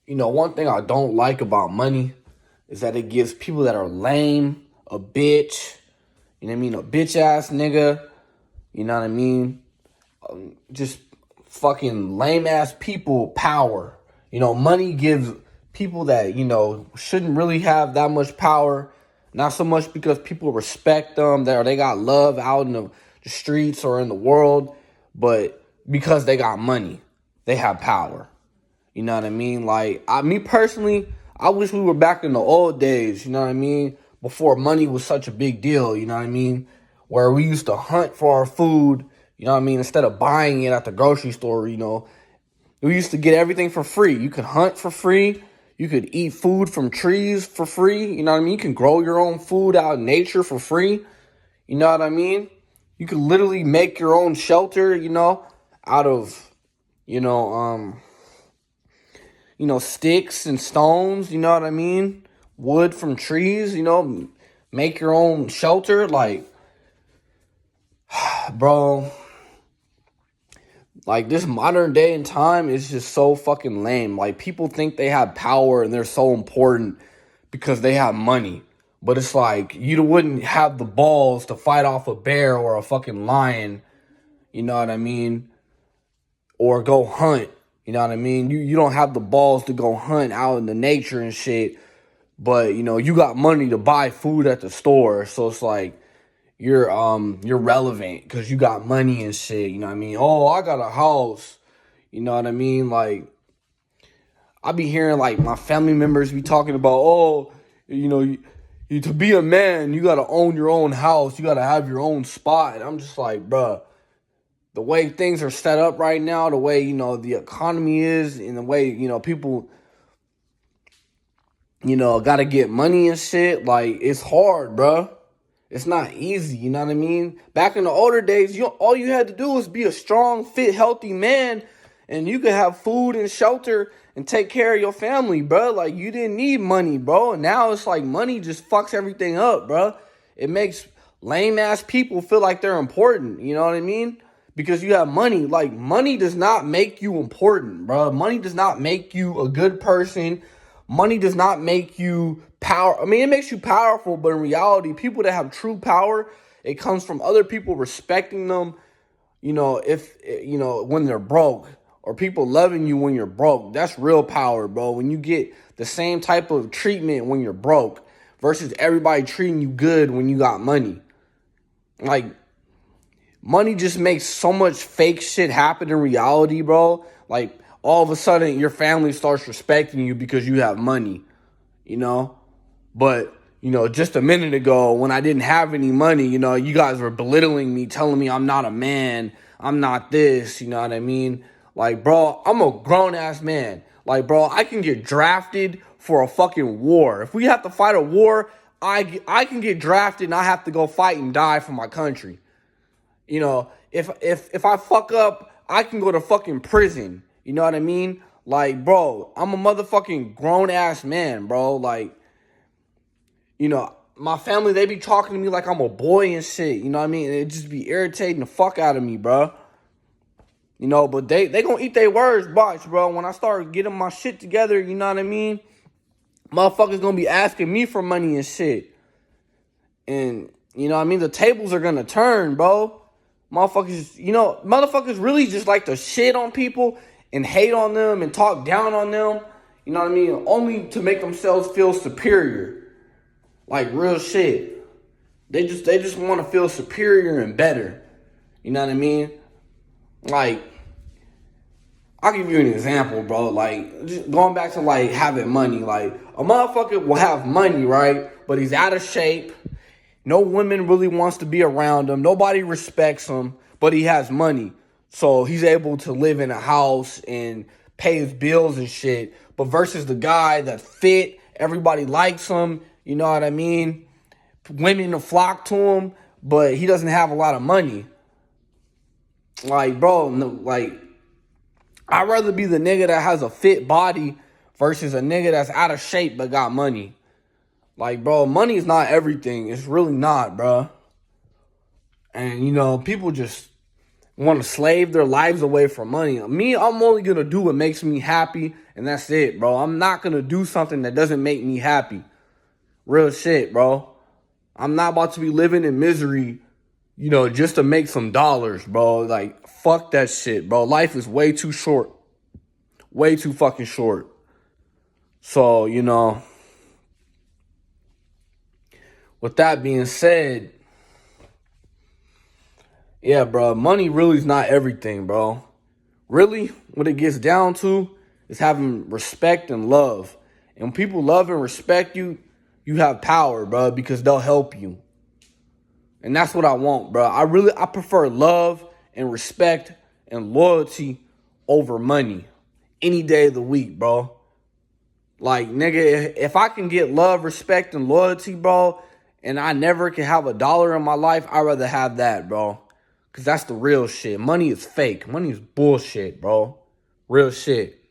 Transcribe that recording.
One thing I don't like about money is that it gives people that are lame, a bitch, a bitch ass nigga, you know what I mean? Just fucking lame ass people power. Money gives people that, shouldn't really have that much power. Not so much because people respect them, they got love out in the streets or in the world, but because they got money, they have power. You know what I mean? Like, me personally, I wish we were back in the old days, you know what I mean? Before money was such a big deal, you know what I mean? Where we used to hunt for our food, you know what I mean? Instead of buying it at the grocery store, we used to get everything for free. You could hunt for free. You could eat food from trees for free. You know what I mean? You can grow your own food out in nature for free. You know what I mean? You could literally make your own shelter, out of, you know, sticks and stones, you know what I mean? Wood from trees, make your own shelter. Like, bro, like this modern day and time is just so fucking lame. Like, people think they have power and they're so important because they have money. But it's like, you wouldn't have the balls to fight off a bear or a fucking lion, you know what I mean? Or go hunt. You know what I mean? You don't have the balls to go hunt out in the nature and shit. But, you got money to buy food at the store. So it's like you're relevant because you got money and shit. You know what I mean? Oh, I got a house. You know what I mean? Like, I be hearing like my family members be talking about, oh, to be a man, you got to own your own house. You got to have your own spot. And I'm just like, bruh. The way things are set up right now, the way, the economy is, and the way, people, got to get money and shit, like, it's hard, bro. It's not easy, you know what I mean? Back in the older days, all you had to do was be a strong, fit, healthy man, and you could have food and shelter and take care of your family, bro. Like, you didn't need money, bro. And now it's like money just fucks everything up, bro. It makes lame-ass people feel like they're important, you know what I mean? Because you have money. Like, money does not make you important, bro. Money does not make you a good person. Money does not make you power. I mean, it makes you powerful, but in reality, people that have true power, it comes from other people respecting them, when they're broke, or people loving you when you're broke. That's real power, bro. When you get the same type of treatment when you're broke versus everybody treating you good when you got money. Like, money just makes so much fake shit happen in reality, bro. Like, all of a sudden, your family starts respecting you because you have money, But, just a minute ago, when I didn't have any money, you guys were belittling me, telling me I'm not a man, I'm not this, you know what I mean? Like, bro, I'm a grown-ass man. Like, bro, I can get drafted for a fucking war. If we have to fight a war, I can get drafted and I have to go fight and die for my country. If I fuck up, I can go to fucking prison. You know what I mean? Like, bro, I'm a motherfucking grown-ass man, bro. Like, my family, they be talking to me like I'm a boy and shit. You know what I mean? It just be irritating the fuck out of me, bro. But they gonna eat their words, watch, bro. When I start getting my shit together, you know what I mean? Motherfuckers gonna be asking me for money and shit. And, the tables are gonna turn, bro. Motherfuckers really just like to shit on people and hate on them and talk down on them, you know what I mean? Only to make themselves feel superior. Like, real shit. They just want to feel superior and better. You know what I mean? Like, I'll give you an example, bro. Like, just going back to, like, having money. Like, a motherfucker will have money, right? But he's out of shape. No woman really wants to be around him. Nobody respects him, but he has money. So he's able to live in a house and pay his bills and shit. But versus the guy that's fit, everybody likes him, you know what I mean? Women will flock to him, but he doesn't have a lot of money. Like, bro, like, I'd rather be the nigga that has a fit body versus a nigga that's out of shape but got money. Like, bro, money is not everything. It's really not, bro. And, people just want to slave their lives away for money. Me, I'm only going to do what makes me happy, and that's it, bro. I'm not going to do something that doesn't make me happy. Real shit, bro. I'm not about to be living in misery, just to make some dollars, bro. Like, fuck that shit, bro. Life is way too short. Way too fucking short. So, with that being said, yeah, bro, money really is not everything, bro. Really, what it gets down to is having respect and love. And when people love and respect you, you have power, bro, because they'll help you. And that's what I want, bro. I prefer love and respect and loyalty over money any day of the week, bro. Like, nigga, if I can get love, respect, and loyalty, bro, and I never can have $1 in my life, I'd rather have that, bro. Because that's the real shit. Money is fake. Money is bullshit, bro. Real shit.